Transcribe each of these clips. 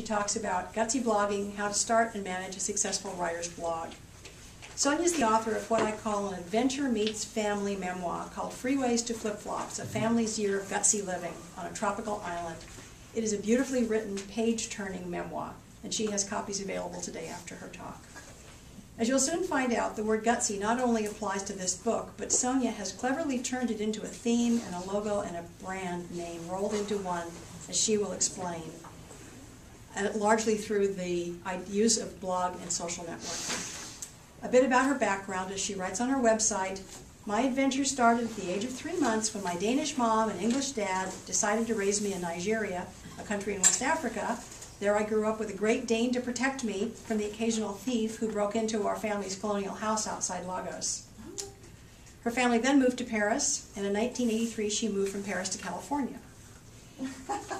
She talks about gutsy blogging, how to start and manage a successful writer's blog. Sonia is the author of what I call an adventure meets family memoir called Freeways to Flip-Flops, a family's year of gutsy living on a tropical island. It is a beautifully written, page-turning memoir, and she has copies available today after her talk. As you'll soon find out, the word gutsy not only applies to this book, but Sonia has cleverly turned it into a theme and a logo and a brand name rolled into one, as she will explain, largely through the use of blog and social networking. A bit about her background, as she writes on her website, my adventure started at the age of 3 months when my Danish mom and English dad decided to raise me in Nigeria, a country in West Africa. There I grew up with a Great Dane to protect me from the occasional thief who broke into our family's colonial house outside Lagos. Her family then moved to Paris, and in 1983 she moved from Paris to California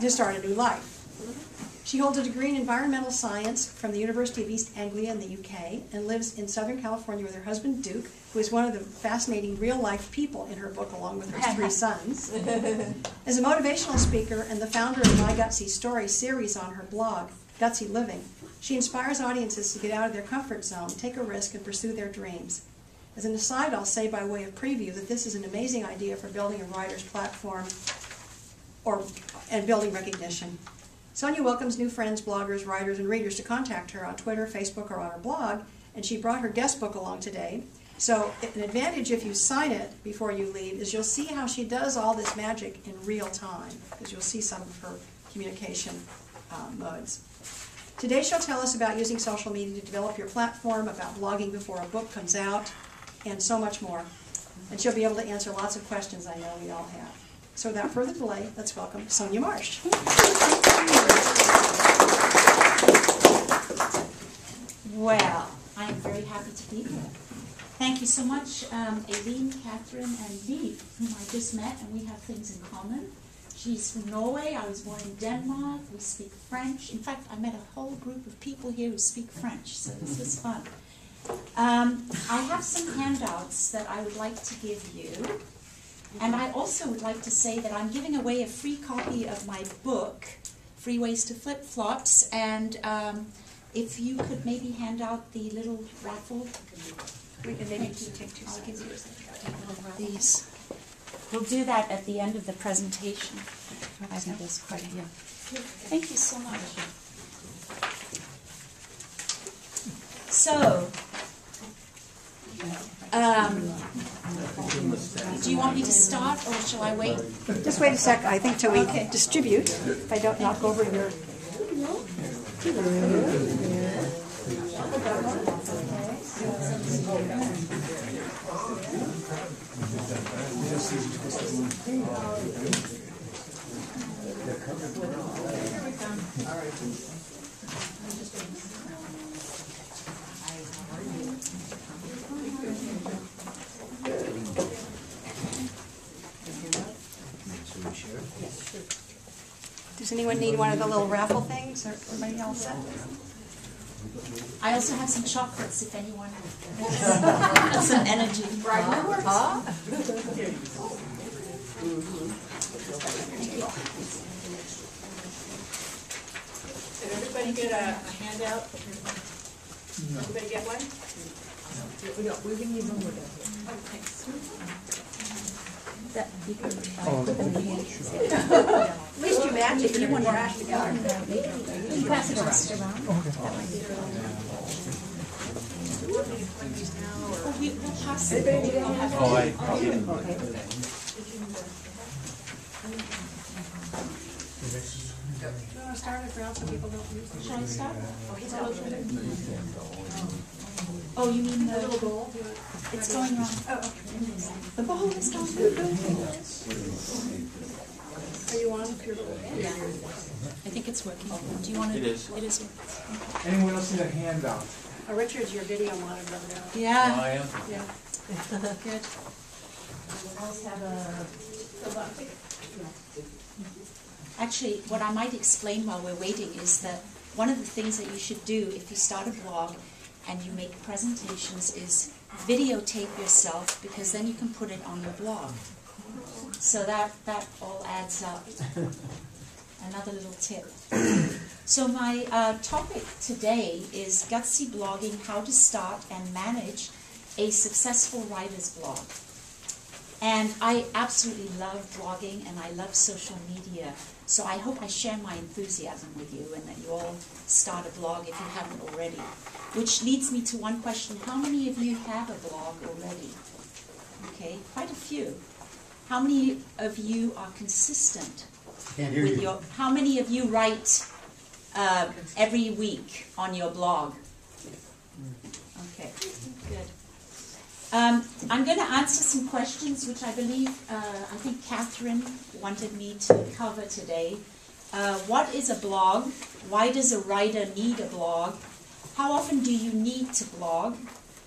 to start a new life. She holds a degree in environmental science from the University of East Anglia in the UK and lives in Southern California with her husband Duke, who is one of the fascinating real-life people in her book along with her 3 sons. As a motivational speaker and the founder of My Gutsy Story series on her blog, Gutsy Living, she inspires audiences to get out of their comfort zone, take a risk, and pursue their dreams. As an aside, I'll say by way of preview that this is an amazing idea for building a writer's platform and building recognition. Sonia welcomes new friends, bloggers, writers, and readers to contact her on Twitter, Facebook, or on her blog, and she brought her guest book along today. So an advantage if you sign it before you leave is you'll see how she does all this magic in real time, because you'll see some of her communication modes. Today she'll tell us about using social media to develop your platform, about blogging before a book comes out, and so much more. And she'll be able to answer lots of questions I know we all have. So without further delay, let's welcome Sonia Marsh. Well, I am very happy to be here. Thank you so much, Aileen, Catherine, and Liv, whom I just met, and we have things in common. She's from Norway. I was born in Denmark. We speak French. In fact, I met a whole group of people here who speak French, so this was fun. I have some handouts that I would like to give you. And I also would like to say that I'm giving away a free copy of my book, Freeways to Flip-Flops, and if you could maybe hand out the little raffle. We can maybe take 2 seconds. These. We'll do that at the end of the presentation. I think that's quite, yeah. Thank you so much. So, do you want me to start, or shall I wait? Just wait a sec, I think, till we distribute, if I don't knock over your... Does anyone need one of the little raffle things, or everybody else set? I also have some chocolates if anyone has some energy. Did everybody get a handout? Everybody get one? No, we're going to use one more down here. Oh, thanks. That you can At least you match it if you want to trash together. you pass it around. Oh, we'll pass it. Oh, I didn't. Start it around so people don't use it. Shall I start? Oh, he's got Oh, you mean the little bowl? It's going wrong. Oh, okay. The bowl is going wrong. Are you on with your little Yeah. I think it's working. Do you want to? It is. It is working. Anyone else need a handout? Oh, Richard's your video monitor over there. Yeah. I am. Yeah. Good. Actually, what I might explain while we're waiting is that one of the things that you should do if you start a blog and you make presentations is videotape yourself, because then you can put it on your blog. So that all adds up. Another little tip. So my topic today is Gutsy Blogging, how to start and manage a successful writer's blog. And I absolutely love blogging and I love social media. So I hope I share my enthusiasm with you and that you all start a blog if you haven't already. Which leads me to one question. How many of you have a blog already? Okay, quite a few. How many of you are consistent with your... How many of you write every week on your blog? Okay, good. I'm going to answer some questions which I believe, I think Catherine wanted me to cover today. What is a blog? Why does a writer need a blog? How often do you need to blog?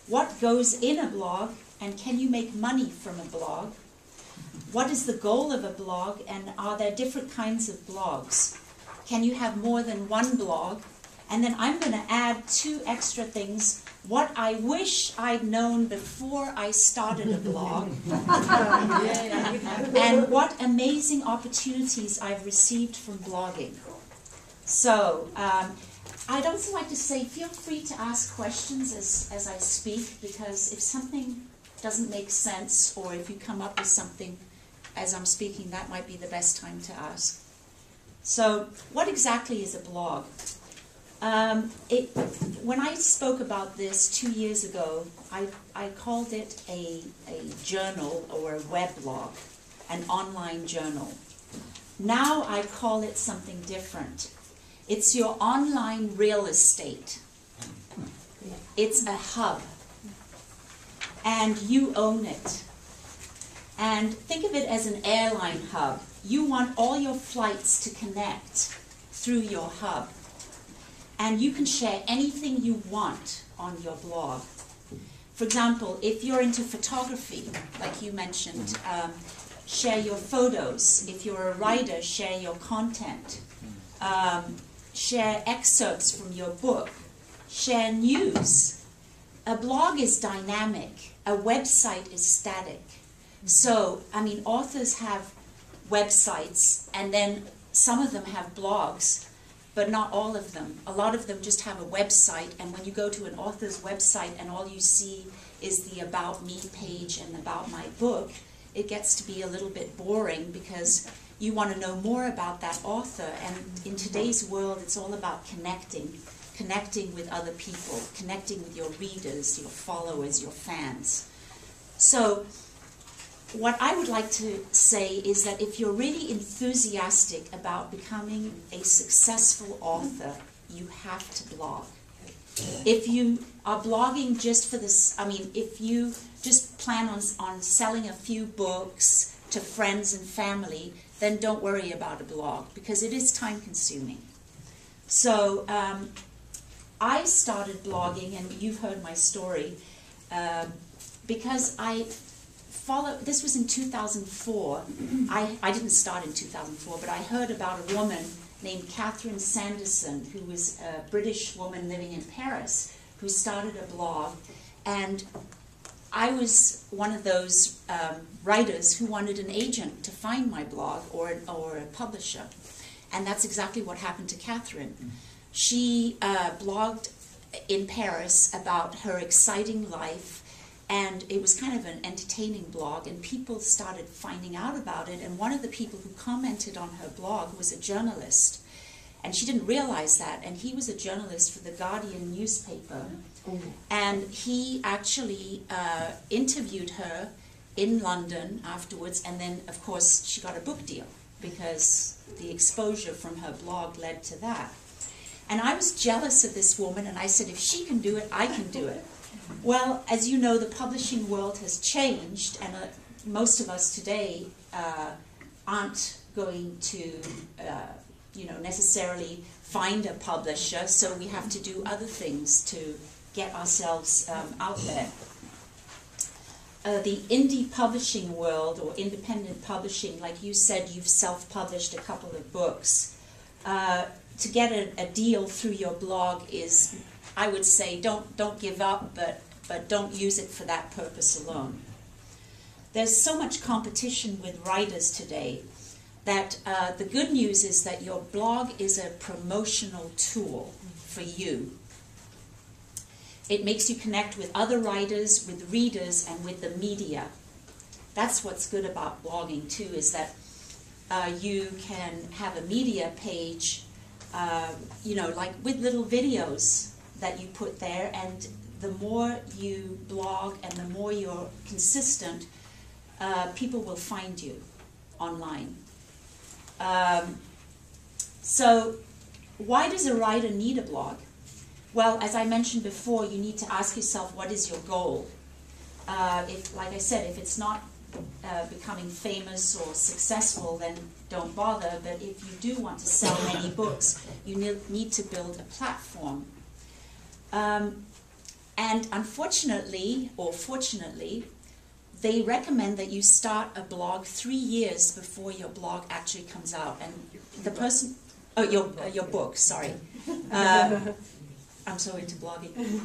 What goes in a blog? And can you make money from a blog? What is the goal of a blog? And are there different kinds of blogs? Can you have more than one blog? And then I'm going to add 2 extra things. What I wish I'd known before I started a blog. And what amazing opportunities I've received from blogging. So, I'd also like to say, feel free to ask questions as I speak, because if something doesn't make sense, or if you come up with something as I'm speaking, that might be the best time to ask. So, what exactly is a blog? When I spoke about this 2 years ago, I called it a journal or a weblog, an online journal. Now I call it something different. It's your online real estate. It's a hub, and you own it. And think of it as an airline hub. You want all your flights to connect through your hub. And you can share anything you want on your blog. For example, if you're into photography, like you mentioned, share your photos. If you're a writer, share your content. Share excerpts from your book. Share news. A blog is dynamic. A website is static. So, I mean, authors have websites, and then some of them have blogs, but not all of them. A lot of them just have a website, and when you go to an author's website and all you see is the About Me page and About My Book, it gets to be a little bit boring because you want to know more about that author. And in today's world, it's all about connecting with other people, connecting with your readers, your followers, your fans. So what I would like to say is that if you're really enthusiastic about becoming a successful author, you have to blog. If you are blogging just for this, I mean, if you just plan on selling a few books to friends and family, then don't worry about a blog, because it is time consuming. So I started blogging, and you've heard my story, because this was in 2004. I didn't start in 2004, but I heard about a woman named Catherine Sanderson, who was a British woman living in Paris, who started a blog. And I was one of those writers who wanted an agent to find my blog, or a publisher. And that's exactly what happened to Catherine. She blogged in Paris about her exciting life, and it was kind of an entertaining blog, and people started finding out about it. And one of the people who commented on her blog was a journalist, and she didn't realize that. And he was a journalist for the Guardian newspaper, and he actually interviewed her in London afterwards, and then, of course, she got a book deal because the exposure from her blog led to that. And I was jealous of this woman, and I said, if she can do it, I can do it. Well, as you know, the publishing world has changed, and most of us today aren't going to, necessarily find a publisher, so we have to do other things to get ourselves out there. The indie publishing world, or independent publishing, like you said, you've self-published a couple of books. To get a deal through your blog is, I would say, don't give up, but don't use it for that purpose alone. There's so much competition with writers today. that the good news is that your blog is a promotional tool for you. It makes you connect with other writers, with readers, and with the media. That's what's good about blogging too, is that you can have a media page, you know, like with little videos that you put there, and the more you blog and the more you're consistent, people will find you online. So why does a writer need a blog? Well, as I mentioned before, you need to ask yourself, what is your goal? If, like I said, if it's not becoming famous or successful, then don't bother. But if you do want to sell many books, you need to build a platform. And unfortunately, or fortunately, they recommend that you start a blog 3 years before your blog actually comes out. And the person, oh, your book, sorry. I'm so into blogging.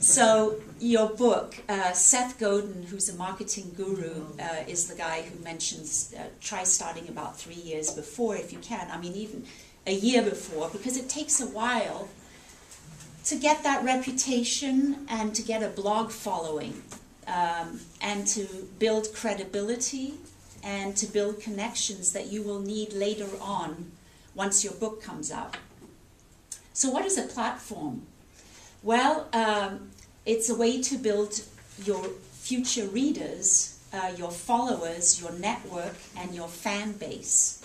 So your book, Seth Godin, who's a marketing guru, is the guy who mentions try starting about 3 years before if you can. I mean, even a year before, because it takes a while to get that reputation and to get a blog following, and to build credibility and to build connections that you will need later on once your book comes out. So what is a platform? Well, it's a way to build your future readers, your followers, your network, and your fan base.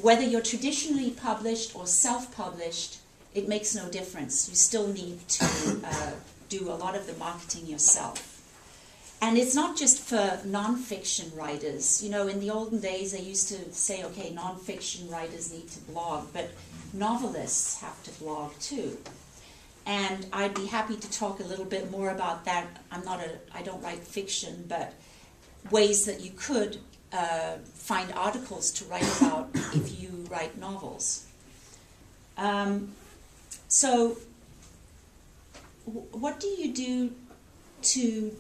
Whether you're traditionally published or self-published, it makes no difference. You still need to do a lot of the marketing yourself. And it's not just for non-fiction writers. You know, in the olden days, they used to say, okay, non-fiction writers need to blog, but novelists have to blog too. And I'd be happy to talk a little bit more about that. I don't write fiction, but ways that you could find articles to write about if you write novels. So what do you do to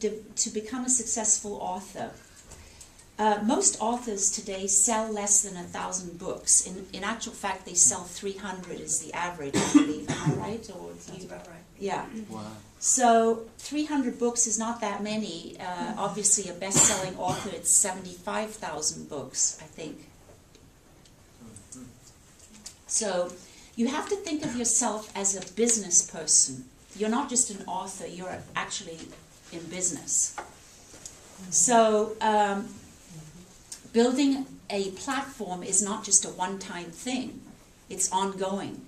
become a successful author? Most authors today sell less than 1,000 books. In actual fact, they sell 300 is the average, I believe. Am I right? Or Sounds about right. Yeah. Wow. So 300 books is not that many. Obviously, a best-selling author, it's 75,000 books, I think. So you have to think of yourself as a business person. You're not just an author, you're actually in business. So building a platform is not just a one-time thing. It's ongoing.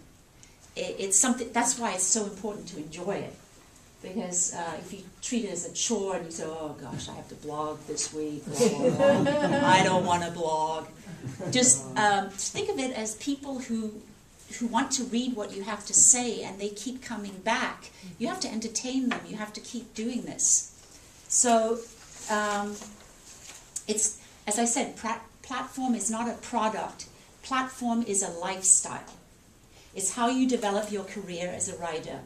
It's something, that's why it's so important to enjoy it. Because if you treat it as a chore and you say, oh gosh, I have to blog this week, blah, blah, blah. I don't want to blog. Just think of it as people who want to read what you have to say and they keep coming back. You have to entertain them. You have to keep doing this. So it's, as I said, platform is not a product. Platform is a lifestyle. It's how you develop your career as a writer.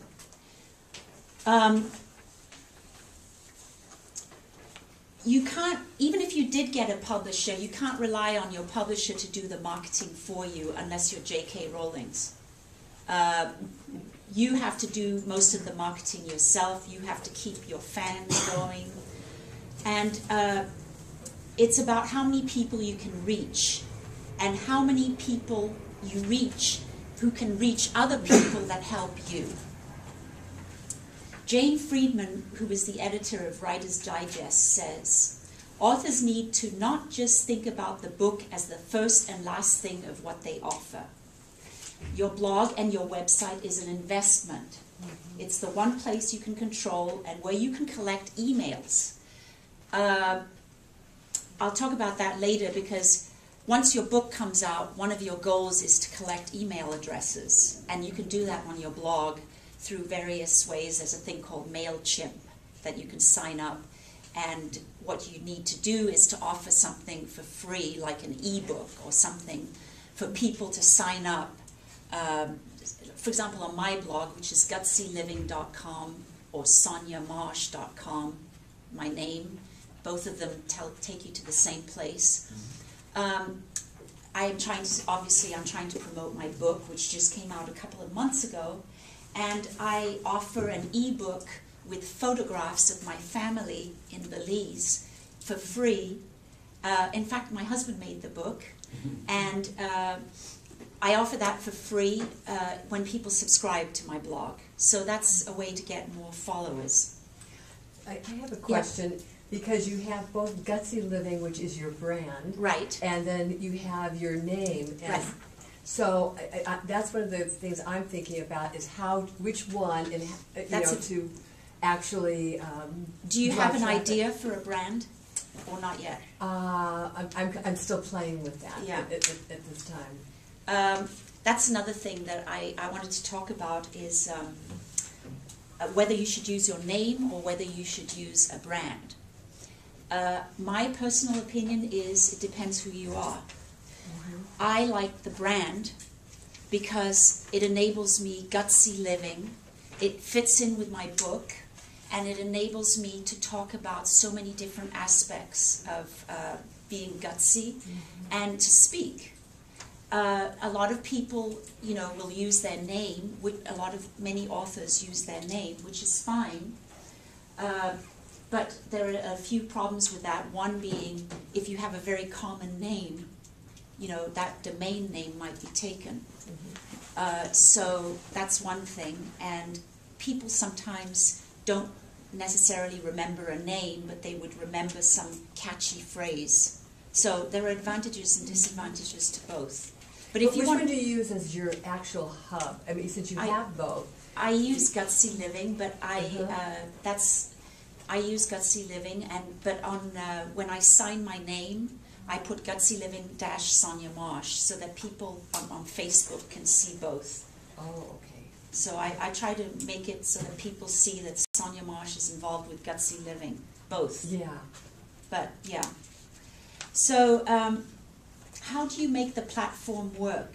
You can't, even if you did get a publisher, you can't rely on your publisher to do the marketing for you unless you're J.K. Rowling's. You have to do most of the marketing yourself. You have to keep your fans going. And it's about how many people you can reach and how many people you reach who can reach other people that help you. Jane Friedman, who is the editor of Writer's Digest, says, authors need to not just think about the book as the first and last thing of what they offer. Your blog and your website is an investment. It's the one place you can control and where you can collect emails. I'll talk about that later because once your book comes out, one of your goals is to collect email addresses. And you can do that on your blog through various ways. There's a thing called MailChimp that you can sign up. And what you need to do is to offer something for free, like an ebook or something, for people to sign up. For example, on my blog, which is gutsyliving.com or soniamarsh.com, my name, both of them take you to the same place. I'm trying to promote my book, which just came out a couple of months ago, and I offer an ebook with photographs of my family in Belize for free. In fact, my husband made the book, and I offer that for free when people subscribe to my blog. So that's a way to get more followers. I have a question. Yeah. Because you have both Gutsy Living, which is your brand, right, and then you have your name, and right. So that's one of the things I'm thinking about is which one, and to actually. Do you have an idea for a brand, or not yet? I'm still playing with that. Yeah. At this time. That's another thing that I wanted to talk about is whether you should use your name or whether you should use a brand. My personal opinion is it depends who you are. I like the brand because it enables me gutsy living. It fits in with my book, and it enables me to talk about so many different aspects of being gutsy and to speak. A lot of people, will use their name. Many authors use their name, which is fine. But there are a few problems with that. One being, if you have a very common name, that domain name might be taken. So that's one thing. And people sometimes don't necessarily remember a name, but they would remember some catchy phrase. So there are advantages and disadvantages to both. But if which one do you use as your actual hub? I mean, since you have both. I use Gutsy Living, but I use Gutsy Living, but when I sign my name, I put Gutsy Living - Sonia Marsh so that people on Facebook can see both. Oh, okay. So I try to make it so that people see that Sonia Marsh is involved with Gutsy Living, both. Yeah. But yeah. So how do you make the platform work?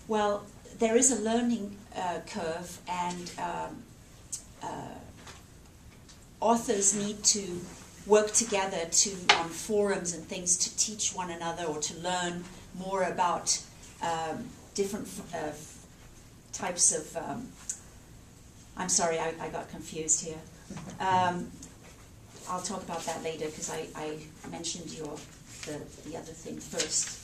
Well, there is a learning curve, and authors need to work together on forums and things to teach one another or to learn more about different types of... I'm sorry, I got confused here. I'll talk about that later because I mentioned the other thing first.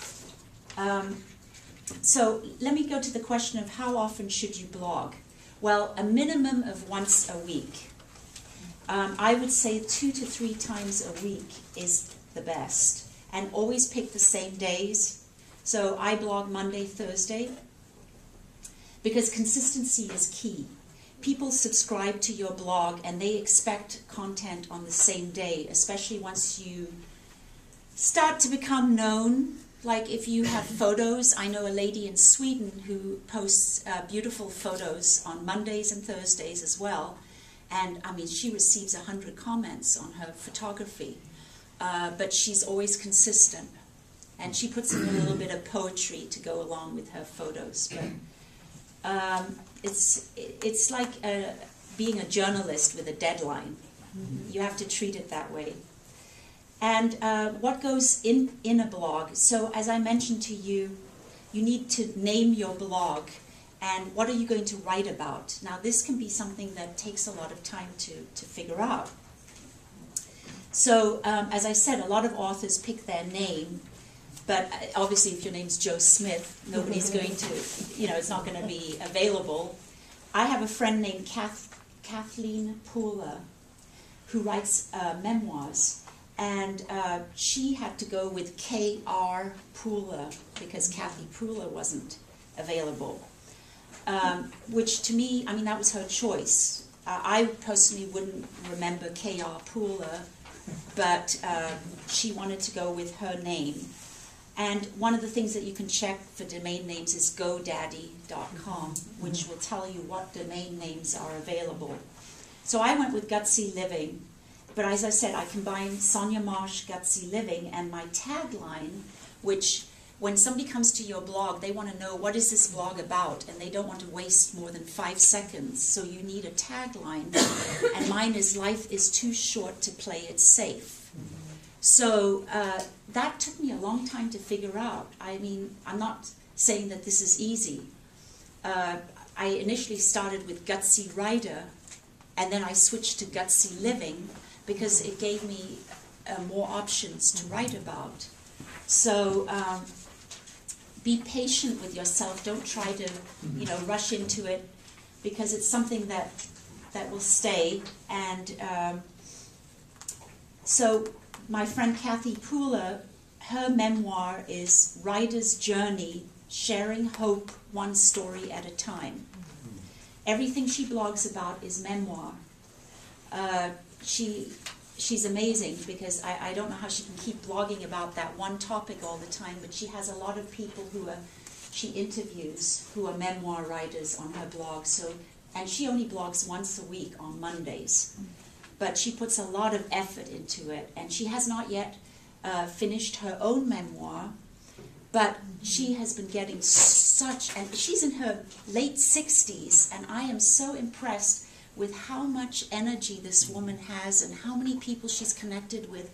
So let me go to the question of how often should you blog? Well, a minimum of once a week. I would say 2 to 3 times a week is the best. And always pick the same days. So I blog Monday, Thursday, because consistency is key. People subscribe to your blog and they expect content on the same day, especially once you start to become known. Like if you have photos, I know a lady in Sweden who posts beautiful photos on Mondays and Thursdays as well. And I mean, she receives 100 comments on her photography, but she's always consistent. And she puts in a little bit of poetry to go along with her photos. But it's like being a journalist with a deadline. You have to treat it that way. And what goes in a blog? So as I mentioned to you, you need to name your blog. And what are you going to write about? Now, this can be something that takes a lot of time to figure out. So, as I said, a lot of authors pick their name, but obviously if your name's Joe Smith, nobody's going to, it's not going to be available. I have a friend named Kathleen Pooler who writes memoirs, and she had to go with K.R. Pooler because Kathy Pooler wasn't available. Which to me, I mean, that was her choice. I personally wouldn't remember K.R. Pooler, but she wanted to go with her name. And one of the things that you can check for domain names is GoDaddy.com, which will tell you what domain names are available. So I went with Gutsy Living, but as I said, I combined Sonia Marsh, Gutsy Living, and my tagline, which... when somebody comes to your blog, they want to know what is this blog about, and they don't want to waste more than 5 seconds. So you need a tagline, and mine is "Life is too short to play it safe." So that took me a long time to figure out. I mean, I'm not saying that this is easy. I initially started with Gutsy Writer, and then I switched to Gutsy Living because it gave me more options to write about. So be patient with yourself. Don't try to, rush into it, because it's something that will stay. And so my friend Kathy Pooler, her memoir is Writer's Journey, Sharing Hope One Story at a Time. Everything she blogs about is memoir. She's amazing, because I don't know how she can keep blogging about that one topic all the time, but she has a lot of people she interviews who are memoir writers on her blog. And she only blogs once a week on Mondays. But she puts a lot of effort into it, and she has not yet finished her own memoir, but she has been getting and she's in her late 60s, and I am so impressed with how much energy this woman has and how many people she's connected with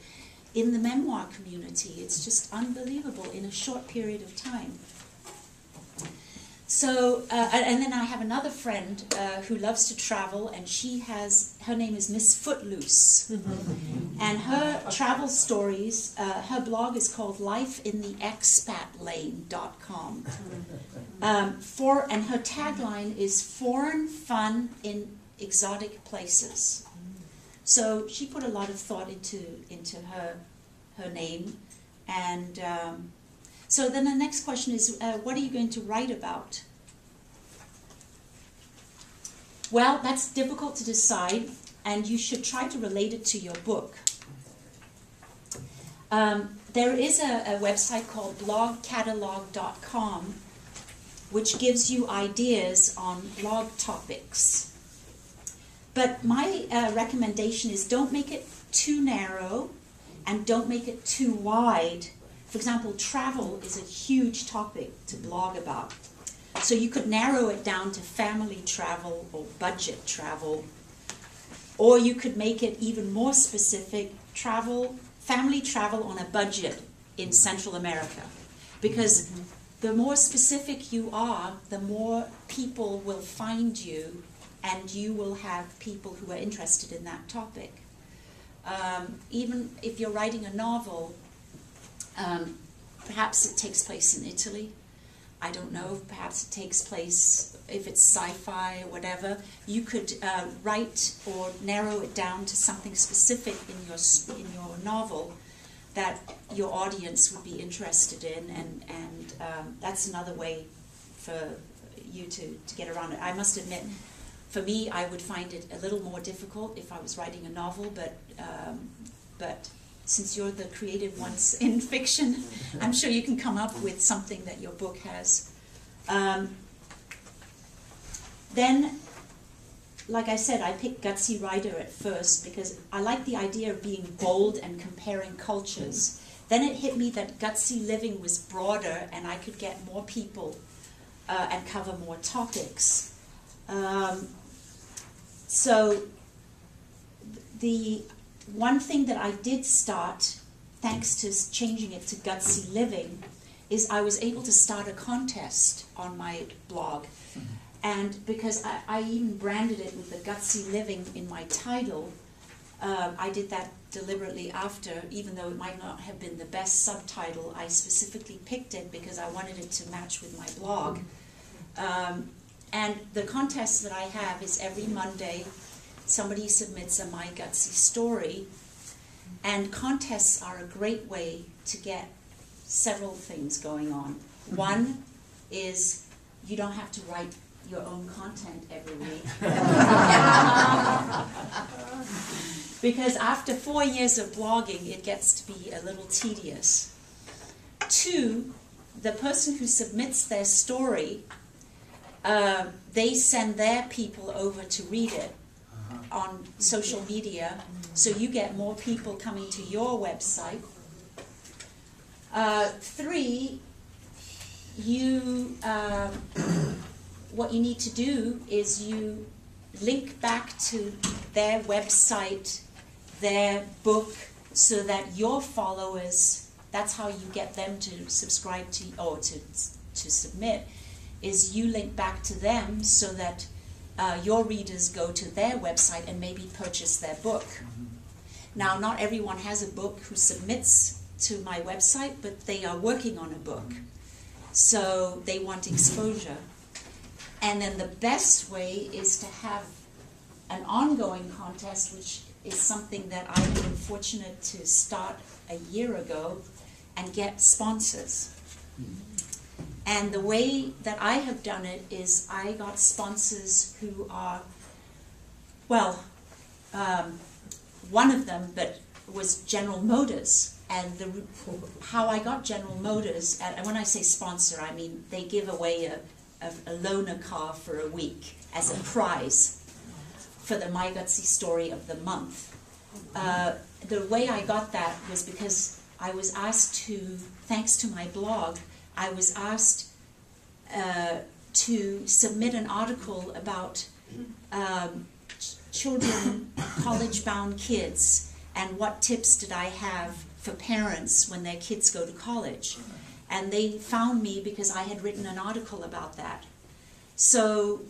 in the memoir community. It's just unbelievable in a short period of time. So, and then I have another friend who loves to travel, and her name is Miss Footloose. And her travel stories, her blog is called lifeintheexpatlane.com. And her tagline is foreign fun in exotic places. So she put a lot of thought into her name. And so then the next question is, what are you going to write about? Well, that's difficult to decide, and you should try to relate it to your book. There is a website called blogcatalog.com, which gives you ideas on blog topics. But my recommendation is don't make it too narrow and don't make it too wide. For example, travel is a huge topic to blog about. So you could narrow it down to family travel or budget travel. Or you could make it even more specific, family travel on a budget in Central America. Because the more specific you are, the more people will find you, and you will have people who are interested in that topic. Even if you're writing a novel, perhaps it takes place in Italy. I don't know, perhaps it takes place, if it's sci-fi or whatever, you could write or narrow it down to something specific in your novel that your audience would be interested in, and that's another way for you to get around it. I must admit, for me, I would find it a little more difficult if I was writing a novel, but since you're the creative ones in fiction, I'm sure you can come up with something that your book has. Then, like I said, I picked Gutsy Writer at first because I like the idea of being bold and comparing cultures. Then it hit me that Gutsy Living was broader and I could get more people and cover more topics. So the one thing that I did start, thanks to changing it to Gutsy Living, is I was able to start a contest on my blog. And because I even branded it with the Gutsy Living in my title, I did that deliberately after, even though it might not have been the best subtitle, I specifically picked it because I wanted it to match with my blog. And the contest that I have is every Monday, somebody submits a My Gutsy story, and contests are a great way to get several things going on. One is you don't have to write your own content every week. Because after 4 years of blogging, it gets to be a little tedious. Two, the person who submits their story, they send their people over to read it on social media, so you get more people coming to your website. Three, what you need to do is you link back to their website, their book, so that your followers, that's how you get them to subscribe to, or to submit, is you link back to them so that your readers go to their website and maybe purchase their book. Now, not everyone has a book who submits to my website, but they are working on a book. So they want exposure. And then the best way is to have an ongoing contest, which is something that I've been fortunate to start a year ago, and get sponsors. And the way that I have done it is I got sponsors who are, well, one of them was General Motors. And how I got General Motors, and when I say sponsor, I mean they give away a loaner car for a week as a prize for the My Gutsy Story of the Month. The way I got that was because I was asked to, thanks to my blog, I was asked to submit an article about children, college-bound kids, and what tips did I have for parents when their kids go to college. And they found me because I had written an article about that. So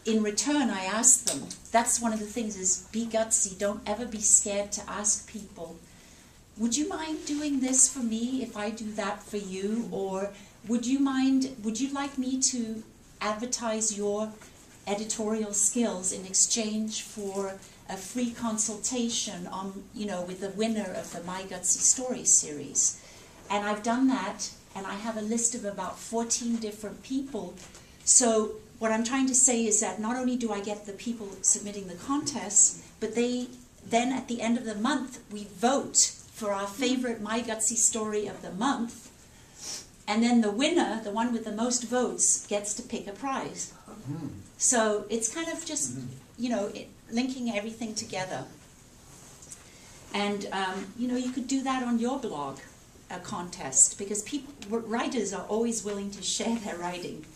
in return, I asked them, that's one of the things, is be gutsy. Don't ever be scared to ask people, would you mind doing this for me if I do that for you? Or would you like me to advertise your editorial skills in exchange for a free consultation on, with the winner of the My Gutsy Story series? And I've done that, and I have a list of about 14 different people. So what I'm trying to say is that not only do I get the people submitting the contests, but then at the end of the month, we vote for our favorite My Gutsy Story of the month. And then the winner, the one with the most votes, gets to pick a prize. So it's kind of just, linking everything together. And, you could do that on your blog, a contest, because writers are always willing to share their writing.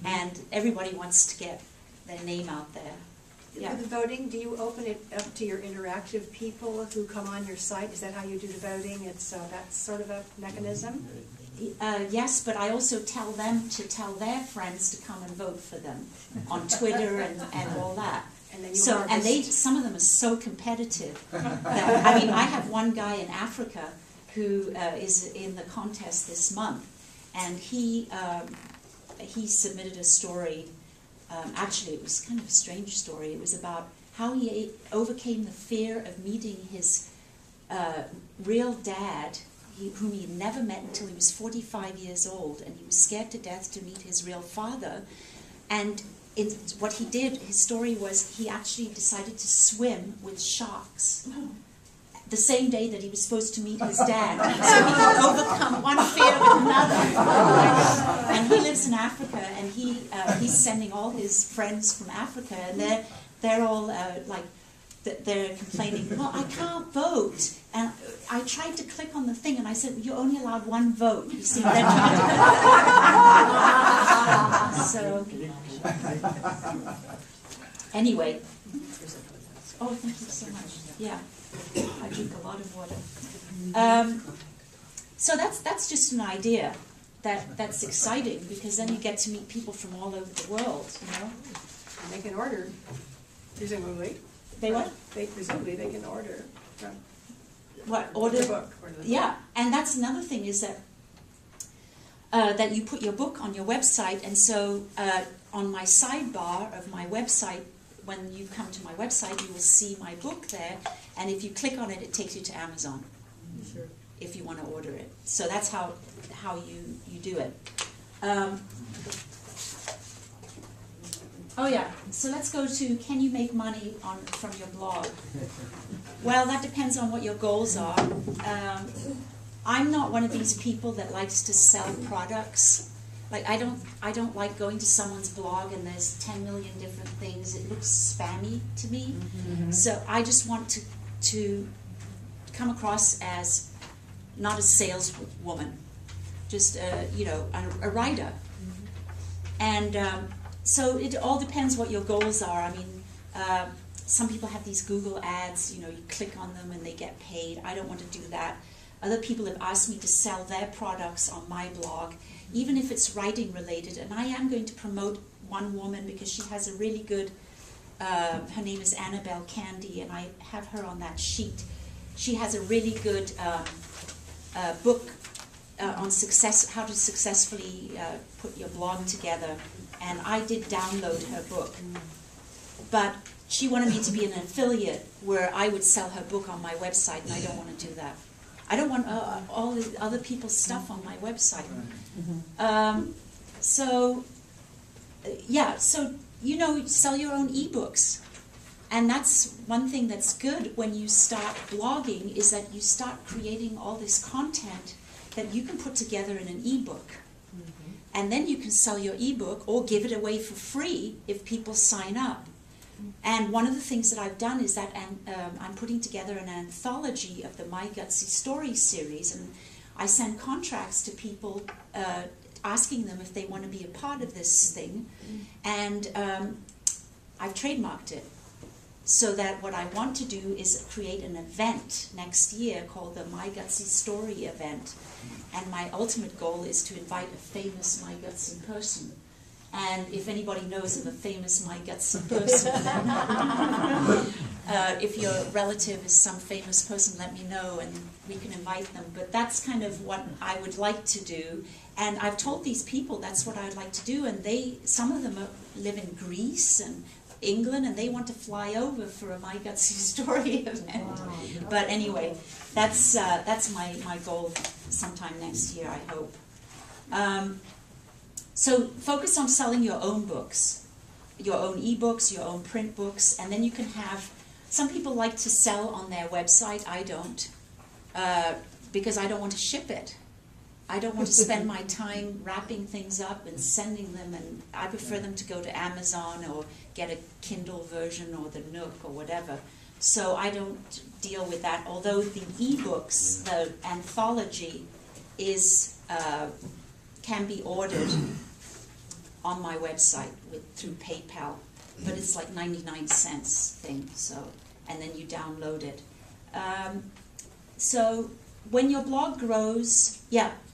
And everybody wants to get their name out there. Yeah. For the voting, do you open it up to your interactive people who come on your site? Is that how you do the voting? It's that's sort of a mechanism? Yes, but I also tell them to tell their friends to come and vote for them on Twitter and all that. And then some of them are so competitive. That, I have one guy in Africa who is in the contest this month, and he submitted a story. Actually, it was kind of a strange story. It was about how he overcame the fear of meeting his real dad, whom he had never met until he was 45 years old, and he was scared to death to meet his real father. And what he did, his story was, he actually decided to swim with sharks the same day that he was supposed to meet his dad. So he could overcome one fear with another. And he lives in Africa, and he's sending all his friends from Africa, and they're all they're complaining, well, I can't vote. And I tried to click on the thing, and I said, you're only allowed one vote. You see, they're trying to... So, anyway. Oh, thank you so much. Yeah, I drink a lot of water. So that's just an idea. That's exciting, because then you get to meet people from all over the world, And they can order, presumably. They what? Presumably they can order from order the book. Yeah, and that's another thing, is that that you put your book on your website, and so on my sidebar of my website, when you come to my website, you will see my book there, and if you click on it, it takes you to Amazon. Sure. If you want to order it. So that's how you do it. Oh yeah, so let's go to, can you make money from your blog? Well, that depends on what your goals are. I'm not one of these people that likes to sell products. Like, I don't like going to someone's blog and there's 10 million different things. It looks spammy to me. Mm-hmm. So I just want to come across as not a saleswoman, just a writer. Mm-hmm. And so it all depends what your goals are. I mean, some people have these Google ads, you know, you click on them and they get paid. I don't want to do that. Other people have asked me to sell their products on my blog, even if it's writing related. And I am going to promote one woman because she has a really good, her name is Annabelle Candy, and I have her on that sheet. She has a really good book on success, how to successfully put your blog together. And I did download her book. But she wanted me to be an affiliate where I would sell her book on my website, and I don't want to do that. I don't want all the other people's stuff on my website. So you know, sell your own ebooks. And that's one thing that's good when you start blogging, is that you start creating all this content that you can put together in an ebook. And then you can sell your ebook or give it away for free if people sign up. And one of the things that I've done is that I'm putting together an anthology of the My Gutsy Stories series, and I send contracts to people asking them if they want to be a part of this thing, and I've trademarked it. So that what I want to do is create an event next year called the My Gutsy Story event, and my ultimate goal is to invite a famous My Gutsy person. And if anybody knows of a famous My Gutsy person, if your relative is some famous person, let me know and we can invite them. But that's kind of what I would like to do. And I've told these people that's what I'd like to do, and some of them live in Greece and England, and they want to fly over for a My Gutsy Story event. Wow. But anyway, that's my goal sometime next year, I hope. So focus on selling your own books, your own ebooks, your own print books, and then you can have, some people like to sell on their website. I don't, because I don't want to ship it. I don't want to spend my time wrapping things up and sending them, and I prefer them to go to Amazon or get a Kindle version or the Nook or whatever. So I don't deal with that, although the ebooks, the anthology, can be ordered on my website through PayPal, but it's like 99 cents thing, so, and then you download it. So when your blog grows,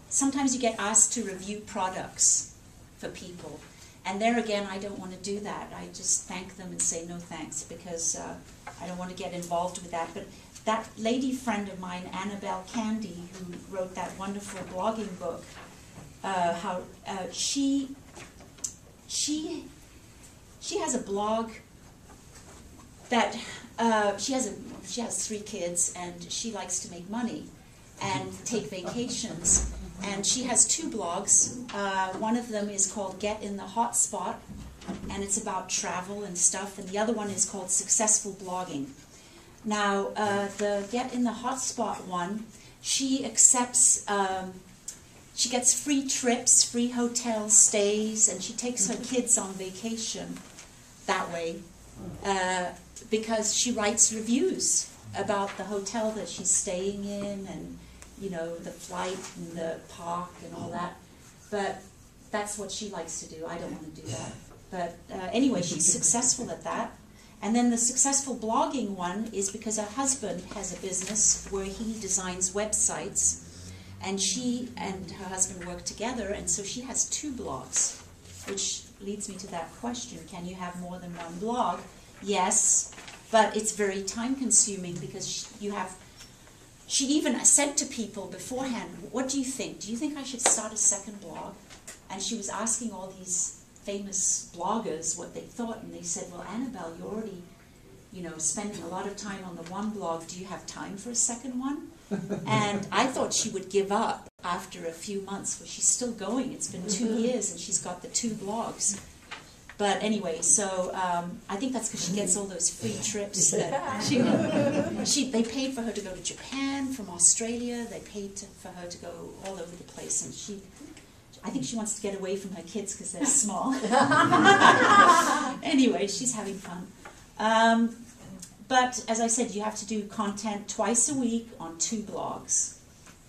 sometimes you get asked to review products for people. And there again, I don't want to do that. I just thank them and say no thanks, because I don't want to get involved with that. But that lady friend of mine, Annabelle Candy, who wrote that wonderful blogging book, she has a blog that she has 3 kids, and she likes to make money and take vacations. And she has 2 blogs. One of them is called Get in the Hot Spot, and it's about travel and stuff. And the other one is called Successful Blogging. Now, the Get in the Hot Spot one, she accepts, she gets free trips, free hotel stays, and she takes her kids on vacation that way because she writes reviews about the hotel that she's staying in, and you know, the flight and the park and all that. But that's what she likes to do. I don't want to do that. But anyway, she's successful at that. And then the Successful Blogging one is because her husband has a business where he designs websites, and she and her husband work together, and so she has 2 blogs, which leads me to that question. Can you have more than one blog? Yes, but it's very time consuming because she even said to people beforehand, what do you think? Do you think I should start a second blog? And she was asking all these famous bloggers what they thought, and they said, well, Annabelle, you're already, you know, spending a lot of time on the one blog. Do you have time for a second one? And I thought she would give up after a few months, but she's still going. It's been 2 years, and she's got the 2 blogs. But anyway, so I think that's because she gets all those free trips. That they paid for her to go to Japan from Australia. They paid for her to go all over the place, and I think she wants to get away from her kids because they're small. Anyway, she's having fun. But as I said, you have to do content twice a week on 2 blogs.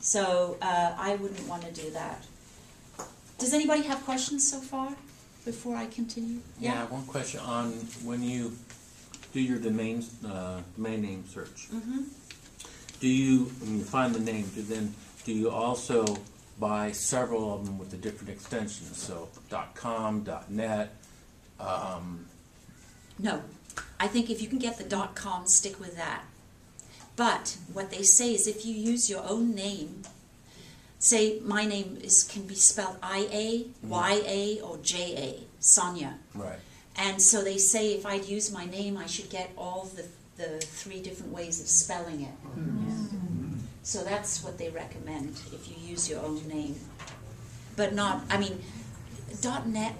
So I wouldn't want to do that. Does anybody have questions so far before I continue? Yeah, one question on when you do your domain name search, Mm-hmm. do you, when you find the name, do you also buy several of them with the different extensions? So .com, .net. No. I think if you can get the .com, stick with that. But what they say is if you use your own name, say my name can be spelled I-A, Y-A, or J-A, Sonia. Right. And so they say if I'd use my name, I should get all the 3 different ways of spelling it. So that's what they recommend if you use your own name. But not, I mean, .net,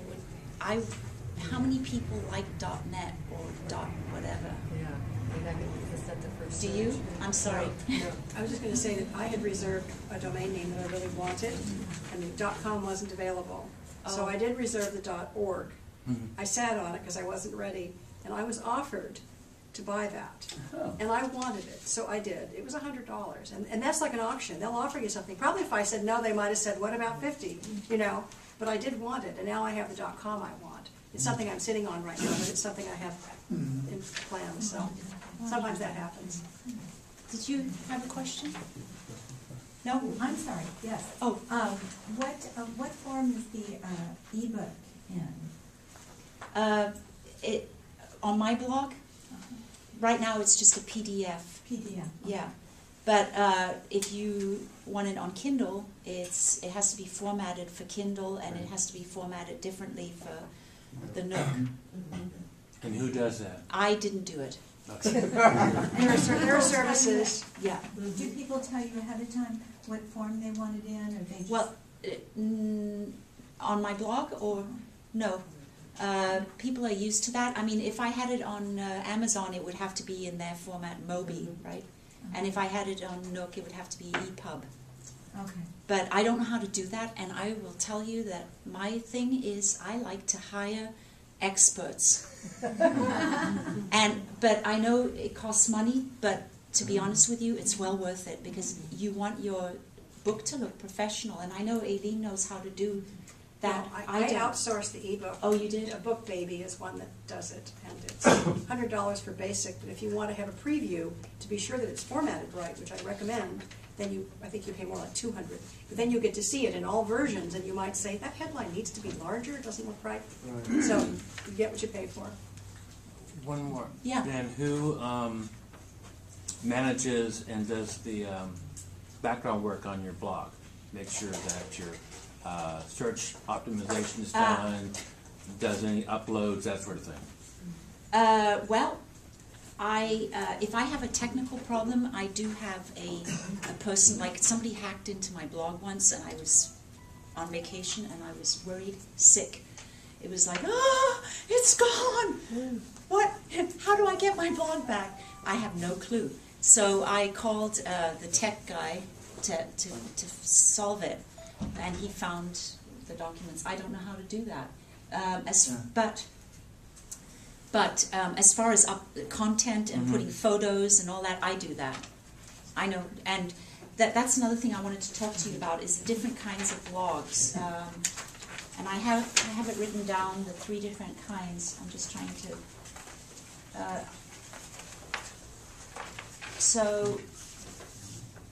how many people like .net or .whatever? Yeah, and I think we set the first Do search. you? I'm sorry. I was just going to say that I had reserved a domain name that I really wanted, and the .com wasn't available. So Oh. I did reserve the .org. Mhm. I sat on it because I wasn't ready, and I was offered to buy that. And I wanted it, so I did. It was $100, and that's like an auction. They'll offer you something. Probably if I said no, they might have said, what about 50? You know, but I did want it, and now I have the .com I want. It's something I'm sitting on right now, but it's something I have in plans, so sometimes that happens. Did you have a question? No? I'm sorry, yes. Oh, What form is the ebook in? on my blog, right now it's just a PDF. PDF? Yeah, but if you want it on Kindle, it has to be formatted for Kindle, and it has to be formatted differently for the Nook. And who does that? I didn't do it. Okay. There are services. Yeah. Do people tell you ahead of time what form they want it in, or they just? Well, on my blog or no? People are used to that. I mean, if I had it on Amazon, it would have to be in their format Mobi, right? And if I had it on Nook, it would have to be EPUB. Okay. But I don't know how to do that, and I will tell you that my thing is I like to hire experts. But I know it costs money, but to be honest with you, it's well worth it because you want your book to look professional, and I know Aileen knows how to do that. No, I don't. outsourced the ebook. Oh, you did? A Book Baby is one that does it, and it's $100 for basic. But if you want to have a preview to be sure that it's formatted right, which I recommend, then I think you pay more like $200. But then you get to see it in all versions, and you might say that headline needs to be larger. It doesn't look right. So you get what you pay for. One more. Yeah. Dan, who manages and does the background work on your blog? Make sure that your search optimization is done, does any uploads, that sort of thing. Well, if I have a technical problem, I do have a person, like somebody hacked into my blog once, and I was on vacation, and I was worried, sick. It was like, it's gone! What? How do I get my blog back? I have no clue. So I called the tech guy to solve it, and he found the documents. I don't know how to do that. But as far as content and putting photos and all that, I do that. I know, and that's another thing I wanted to talk to you about is the different kinds of blogs. And I have it written down, the 3 different kinds. I'm just trying to.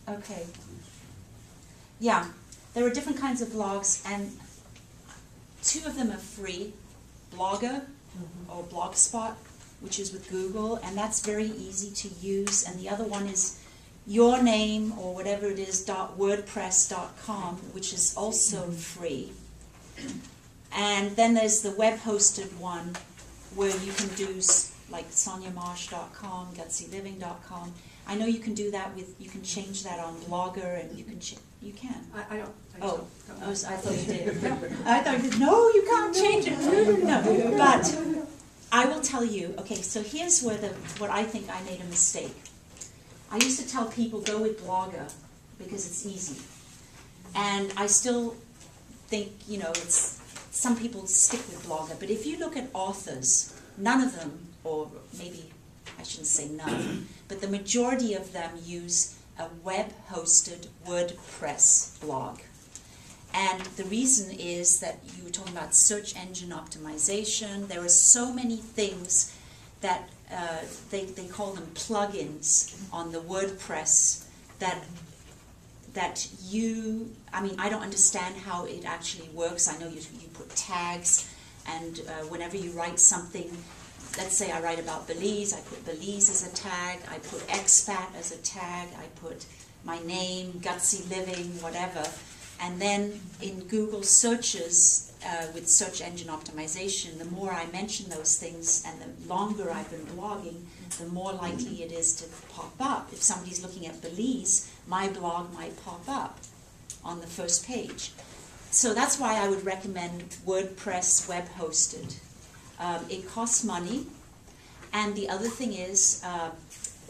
Okay. Yeah, there are different kinds of blogs, and 2 of them are free. Blogger or Blogspot, which is with Google, and that's very easy to use. And the other one is your name or whatever it is, .wordpress.com, which is also free. And then there's the web-hosted one where you can do like SoniaMarsh.com, GutsyLiving.com. I know you can do that you can change that on Blogger, and you can. I don't think Oh, so. I thought you did. I thought you did. No, you can't change it. No, but I will tell you. Okay, so here's what I think I made a mistake. I used to tell people go with Blogger because it's easy, and I still think some people stick with Blogger. But if you look at authors, none of them, or maybe I shouldn't say none, but the majority of them use a web-hosted WordPress blog. And the reason is that you were talking about search engine optimization. There are so many things that they call them plugins on the WordPress that you, I mean, I don't understand how it actually works. I know you put tags, and whenever you write something, let's say I write about Belize, I put Belize as a tag, I put expat as a tag, I put my name, Gutsy Living, whatever. And then in Google searches, with search engine optimization, the more I mention those things and the longer I've been blogging, the more likely it is to pop up. If somebody's looking at Belize, my blog might pop up on the first page. So that's why I would recommend WordPress web hosted. It costs money, and the other thing is,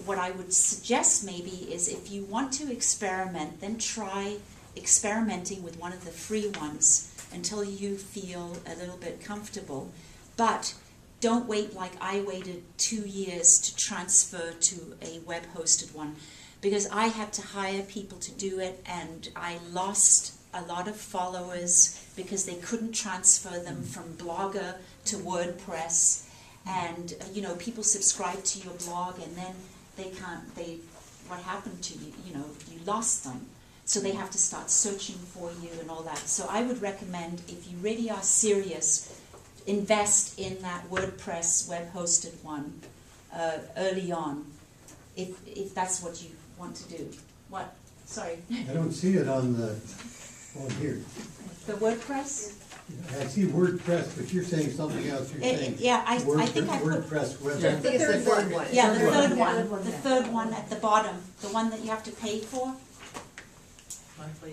what I would suggest maybe is if you want to experiment, then try experimenting with one of the free ones until you feel a little bit comfortable. But don't wait like I waited 2 years to transfer to a web hosted one, because I had to hire people to do it, and I lost a lot of followers because they couldn't transfer them from Blogger to WordPress. And you know, people subscribe to your blog and then what happened to you? You know, you lost them. So they have to start searching for you and all that. So I would recommend, if you really are serious, invest in that WordPress web-hosted one early on, if that's what you want to do. What? Sorry. I don't see it on here. The WordPress? I see WordPress, but you're saying something else. You're saying yeah, I think I put WordPress I website. think it's the third one. Yeah, the third one. Third one, The yeah. third one at the bottom, the one that you have to pay for.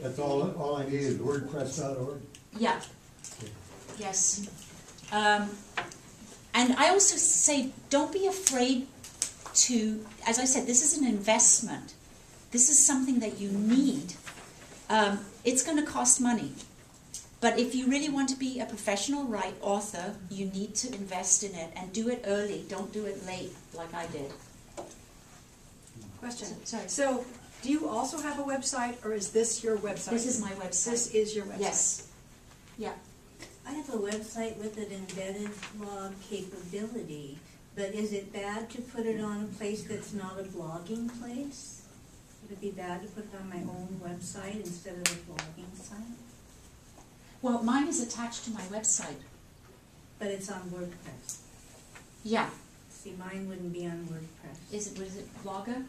That's all I need is WordPress.org. Yeah. Yes. And I also say, don't be afraid to, as I said, this is an investment. This is something that you need. It's going to cost money. But if you really want to be a professional author, you need to invest in it and do it early. Don't do it late like I did. Question. Sorry. So, do you also have a website, or is this your website? This is my website. This is your website? Yes. Yeah. I have a website with an embedded blog capability, but is it bad to put it on a place that's not a blogging place? Would it be bad to put it on my own website instead of a blogging site? Well, mine is attached to my website. But it's on WordPress. Yeah. See, mine wouldn't be on WordPress. Was it Blogger?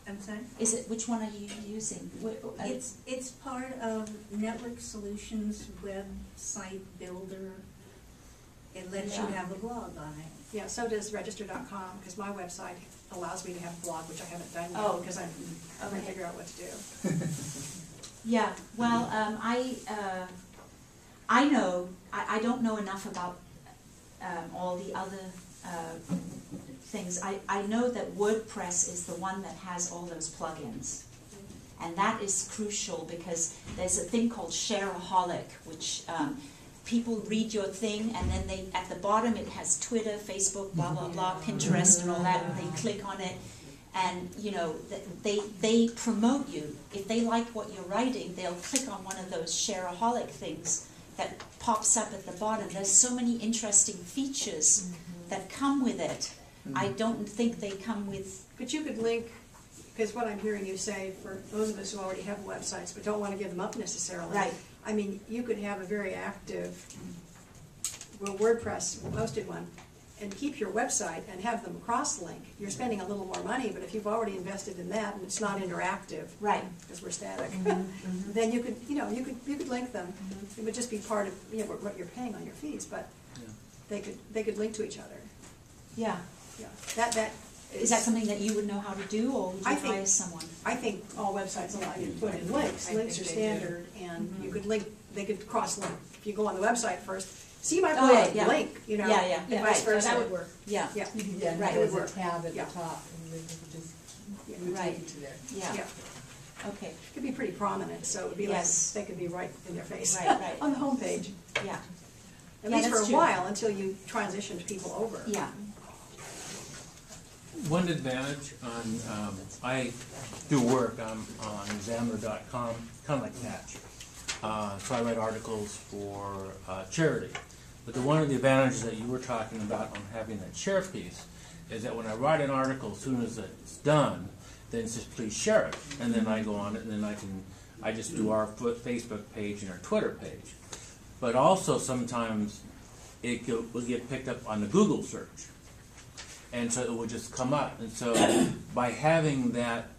I'm sorry? Is it, which one are you using? It's part of Network Solutions website builder. It lets you Yeah. have a blog on it. Yeah, so does register.com, because my website allows me to have a blog, which I haven't done Oh. yet, because I'm trying to Okay. figure out what to do. Yeah, well, I know, I don't know enough about all the other things. I know that WordPress is the one that has all those plugins. And that is crucial because there's a thing called Shareaholic, which people read your thing and then they, at the bottom it has Twitter, Facebook, blah, blah, blah, Pinterest and all that, and they click on it. And, you know, they promote you. If they like what you're writing, they'll click on one of those Shareaholic things that pops up at the bottom. There's so many interesting features that come with it. I don't think they come with... But you could link, because what I'm hearing you say, for those of us who already have websites but don't want to give them up necessarily. Right. I mean, you could have a very active WordPress posted one and keep your website and have them cross-link. You're spending a little more money, but if you've already invested in that and it's not interactive, Right. because we're static, then you could, you could link them. It would just be part of, what you're paying on your fees, but Yeah. they could link to each other. Yeah. Yeah, that Is that something that you would know how to do, or would you I think- hire someone? I think all websites allow you to put in links. I Links are think they do. standard, and you could link, they could cross-link. If you go on the website first, see my Oh, blog, yeah. link, Yeah, yeah, and yeah, vice right. versa. That would work. Yeah. Yeah, Yeah, and Right. there's It would a tab at Yeah. the top, and then you could just, Yeah. it would Right. take you to there. Yeah. yeah. Okay. It could be pretty prominent, so it would be Yes. like, they could be right in their face. Right, right. On the homepage, Yeah. at Yeah, least for that's a true. while, until you transition people over. Yeah. One advantage I do work on examiner.com, kind of like Patch. So I write articles for charity. But one of the advantages that you were talking about on having that share piece is that when I write an article, as soon as it's done, then it's just please share it, and then I go on it, and then I just do our Facebook page and our Twitter page. But also sometimes it will get picked up on the Google search, and so it will just come up. And so by having that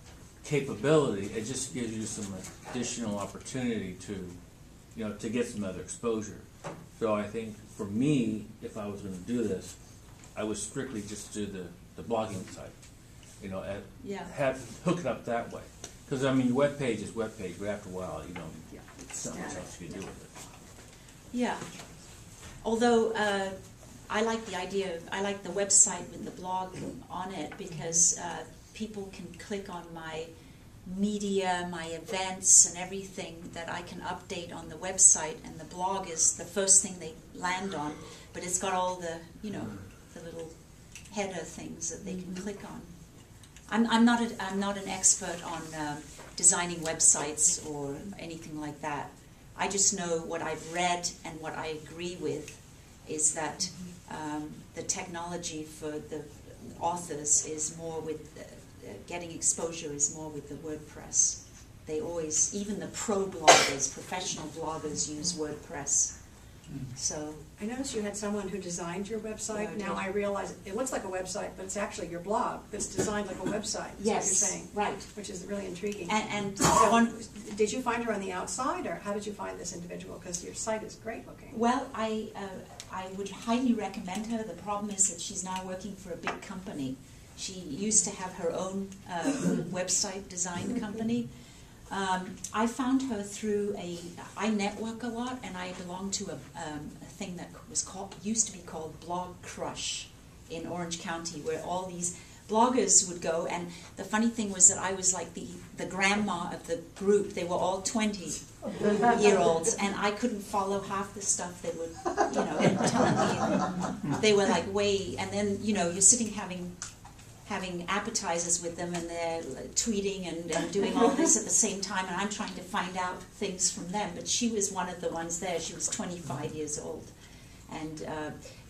capability, it just gives you some additional opportunity to, to get some other exposure. So I think for me, if I was going to do this, I would strictly just do the blogging site, hook it up that way. Because I mean, your web page is web page, but after a while, it's something else you can do with it. Yeah. Although I like the idea of, I like the website with the blog on it because people can click on my media, my events, and everything that I can update on the website, and the blog is the first thing they land on, but it's got all the, the little header things that they can click on. I'm not an expert on designing websites or anything like that. I just know what I've read and what I agree with is that the technology for the authors is more with getting exposure is more with the WordPress. They always, even the pro bloggers, professional bloggers use WordPress. So I noticed you had someone who designed your website. Oh, Now I realize it looks like a website, but it's actually your blog that's designed like a website. That's yes, what you're saying. right. Which is really intriguing. And So, did you find her on the outside, or how did you find this individual? Because your site is great looking. well, I would highly recommend her. The problem is that she's now working for a big company. She used to have her own website design company. I found her through I network a lot, and I belong to a thing that used to be called Blog Crush in Orange County, where all these bloggers would go. And the funny thing was that I was like the grandma of the group. They were all 20-year-olds, and I couldn't follow half the stuff they were, telling me. They were like way, and then you're sitting having appetizers with them, and they're tweeting and doing all this at the same time, and I'm trying to find out things from them. But she was one of the ones there. She was 25 years old, and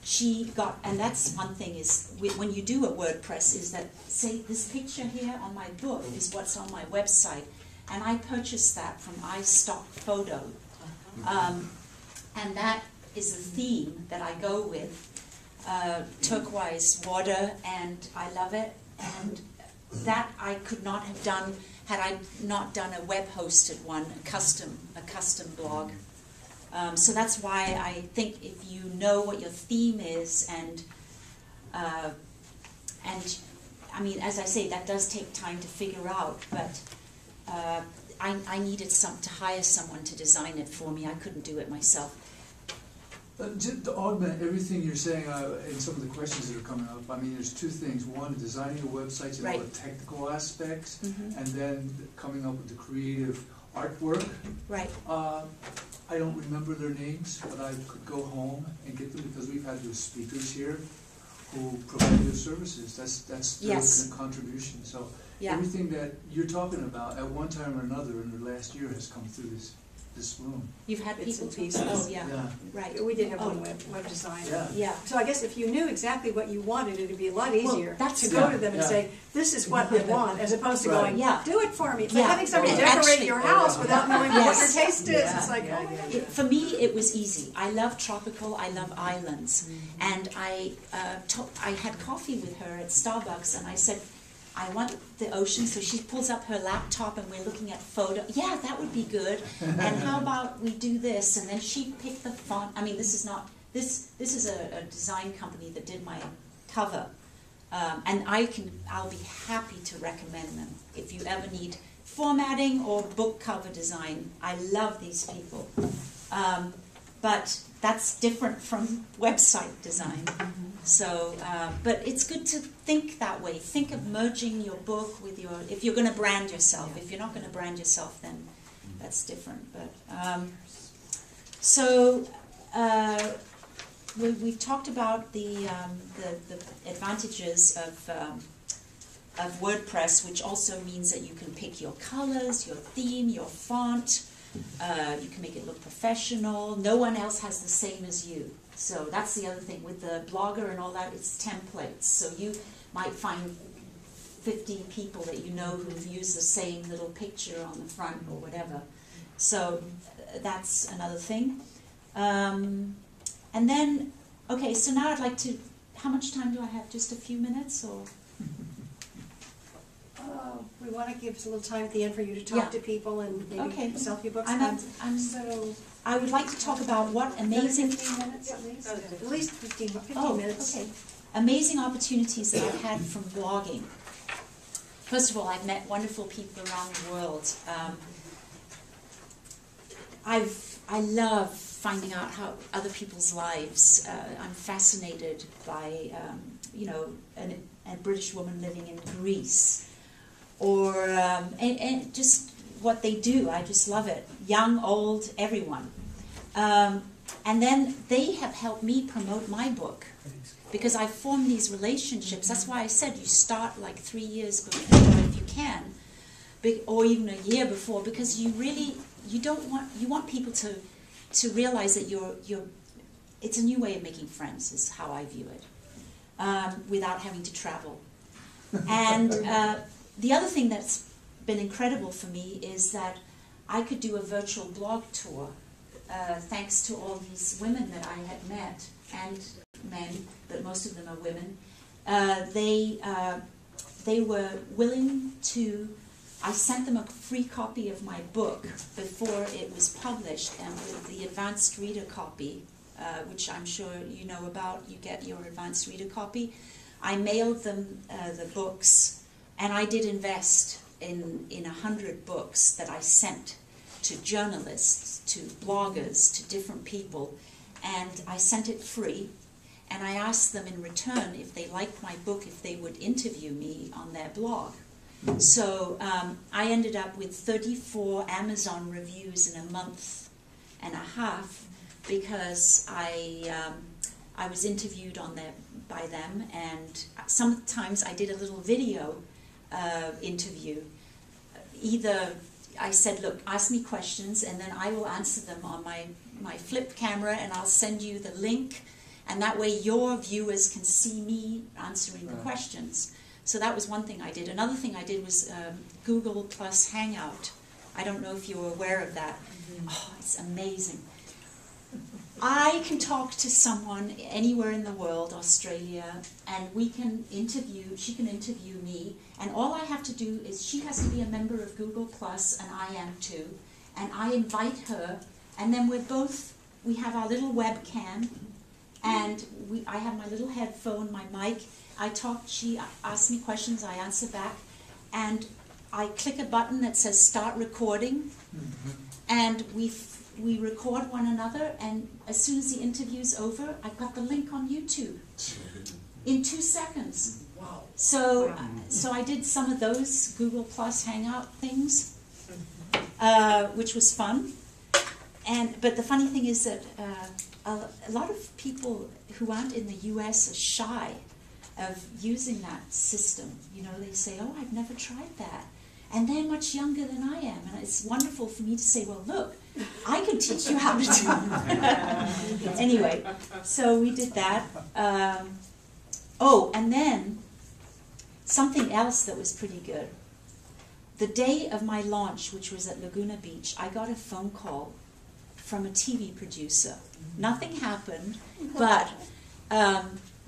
she got, and that's one thing is when you do a WordPress is that, say, this picture here on my book is what's on my website, and I purchased that from iStock Photo, and that is the theme that I go with. Turquoise water, and I love it, and that I could not have done had I not done a web-hosted one, a custom blog. So that's why I think if you know what your theme is, and I mean, as I say, that does take time to figure out, but I needed to hire someone to design it for me. I couldn't do it myself. Just to augment everything you're saying and some of the questions that are coming up, I mean, there's two things. One, designing the websites and all the technical aspects, and then coming up with the creative artwork. Right. I don't remember their names, but I could go home and get them because we've had those speakers here who provide their services. That's their contribution. So everything that you're talking about at one time or another in the last year has come through this room. You've had Bits people and pieces. Oh, yeah. Right. We did have one web designer. Yeah. So I guess if you knew exactly what you wanted, it would be a lot easier that's to go to them and say, this is what I want, as opposed to going, do it for me. It's like having somebody decorate your house without knowing what your taste is. It's like, For me, it was easy. I love tropical, I love islands. And I had coffee with her at Starbucks, and I said, I want the ocean, so she pulls up her laptop and we're looking at photo. Yeah, that would be good. And how about we do this? And then she picked the font. I mean, this is a design company that did my cover, and I'll be happy to recommend them if you ever need formatting or book cover design. I love these people, but that's different from website design. So, but it's good to think that way. Think of merging your book with if you're going to brand yourself. If you're not going to brand yourself, then that's different. But we've talked about the advantages of WordPress, which also means that you can pick your colors, your theme, your font. You can make it look professional. No one else has the same as you. So that's the other thing with the blogger and all that, it's templates. So you might find 50 people that you know who've used the same little picture on the front or whatever. So that's another thing. And then, okay, so now I'd like to, how much time do I have? Just a few minutes or? We want to give a little time at the end for you to talk Yeah. to people and maybe Okay. sell a few books. So I would like to talk about what amazing, 15 minutes at least? At least 15 oh, minutes. okay, amazing opportunities that I've had from blogging. First of all, I've met wonderful people around the world. I love finding out how other people's lives. I'm fascinated by, you know, a British woman living in Greece, or and just what they do. I just love it. Young, old, everyone. And then they have helped me promote my book because I've formed these relationships. That's why I said you start like 3 years before if you can, or even a year before, because you really you want people to realize that it's a new way of making friends is how I view it, without having to travel. And the other thing that's been incredible for me is that I could do a virtual blog tour thanks to all these women that I had met, and men, but most of them are women. They were willing to. I sent them a free copy of my book before it was published, and with the advanced reader copy, which I'm sure you know about, you get your advanced reader copy. I mailed them the books, and I did invest in 100 books that I sent to journalists, to bloggers, to different people, and I sent it free, and I asked them in return if they liked my book, if they would interview me on their blog. So I ended up with 34 Amazon reviews in a month and a half because I was interviewed by them, and sometimes I did a little video interview. Either I said, look, ask me questions and then I will answer them on my flip camera, and I'll send you the link, and that way your viewers can see me answering the questions. So that was one thing I did. Another thing I did was Google plus Hangout. I don't know if you're aware of that. Oh, it's amazing. I can talk to someone anywhere in the world, Australia, and she can interview me, and all I have to do is she has to be a member of Google Plus, and I am too, and I invite her, and then we have our little webcam, and I have my little headphone, my mic, I talk, she asks me questions, I answer back, and I click a button that says start recording, and we record one another, and as soon as the interview's over, I've got the link on YouTube in 2 seconds. Wow. So I did some of those Google Plus Hangout things, which was fun. But the funny thing is that a lot of people who aren't in the US are shy of using that system. You know, they say, oh, I've never tried that. And they're much younger than I am. And it's wonderful for me to say, well, look, I can teach you how to do it. Anyway, so we did that. And then something else that was pretty good. The day of my launch, which was at Laguna Beach, I got a phone call from a TV producer. Nothing happened, but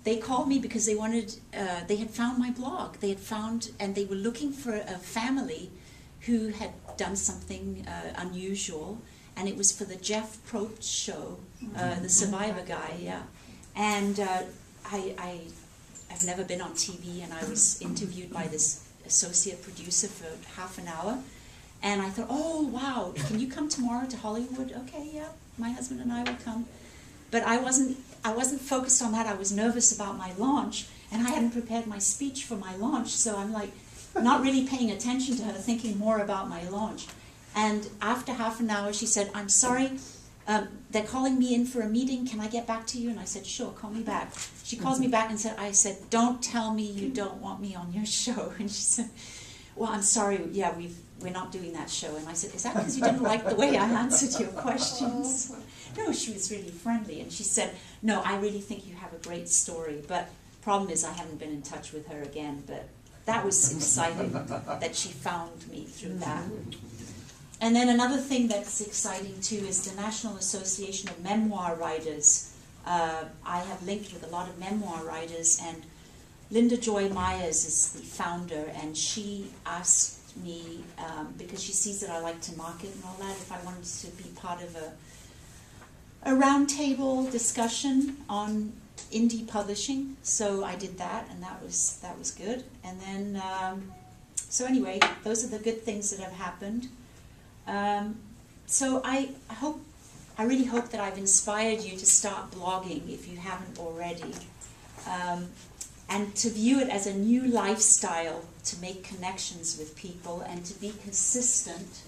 they called me because they had found my blog. And they were looking for a family who had done something unusual, and it was for the Jeff Probst show, the Survivor guy, yeah. And I've never been on TV, and I was interviewed by this associate producer for half an hour, and I thought, oh wow, can you come tomorrow to Hollywood? Okay, yeah, my husband and I will come. But I wasn't focused on that. I was nervous about my launch, and I hadn't prepared my speech for my launch, so I'm like not really paying attention to her, thinking more about my launch. And after half an hour, she said, I'm sorry, they're calling me in for a meeting. Can I get back to you? And I said, sure, call me back. She calls me back and I said, don't tell me you don't want me on your show. And she said, well, I'm sorry, yeah, we're not doing that show. And I said, is that because you didn't like the way I answered your questions? No, she was really friendly, and she said, "No, I really think you have a great story, but problem is I haven't been in touch with her again." But that was exciting that she found me through that. And then another thing that's exciting too is the National Association of Memoir Writers. I have linked with a lot of memoir writers, and Linda Joy Myers is the founder, and she asked me, because she sees that I like to market and all that, if I wanted to be part of a roundtable discussion on indie publishing. So I did that, and that was good. And then, so anyway, those are the good things that have happened. So I really hope that I've inspired you to start blogging if you haven't already, and to view it as a new lifestyle, to make connections with people and to be consistent,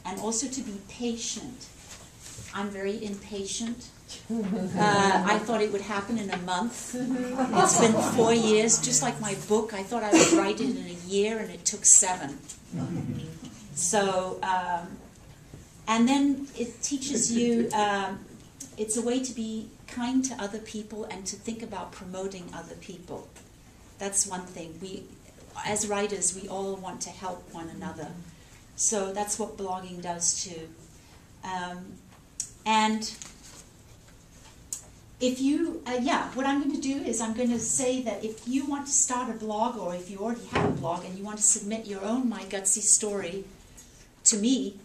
and also to be patient. I'm very impatient. I thought it would happen in a month. It's been 4 years, just like my book. I thought I would write it in a year, and it took 7. So, and then it teaches you, it's a way to be kind to other people and to think about promoting other people. That's one thing. We, as writers, we all want to help one another. So that's what blogging does too. And if you, what I'm going to do is I'm going to say that if you want to start a blog, or if you already have a blog and you want to submit your own My Gutsy story to me,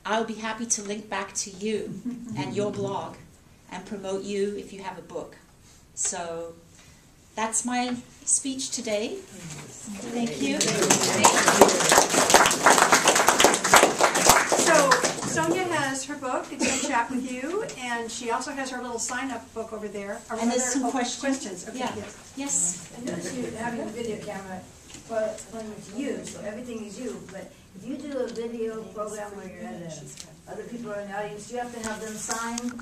I'll be happy to link back to you and your blog and promote you if you have a book. So that's my speech today. Thank you. So Sonia has her book, It's Gonna Chat With You, and she also has her little sign-up book over there. And there's some questions. Okay, Yeah. yes. Yes. I noticed you having a video camera, well, when it's you, so everything is you, but if you do a video program where you're at other people are in the audience, do you have to have them sign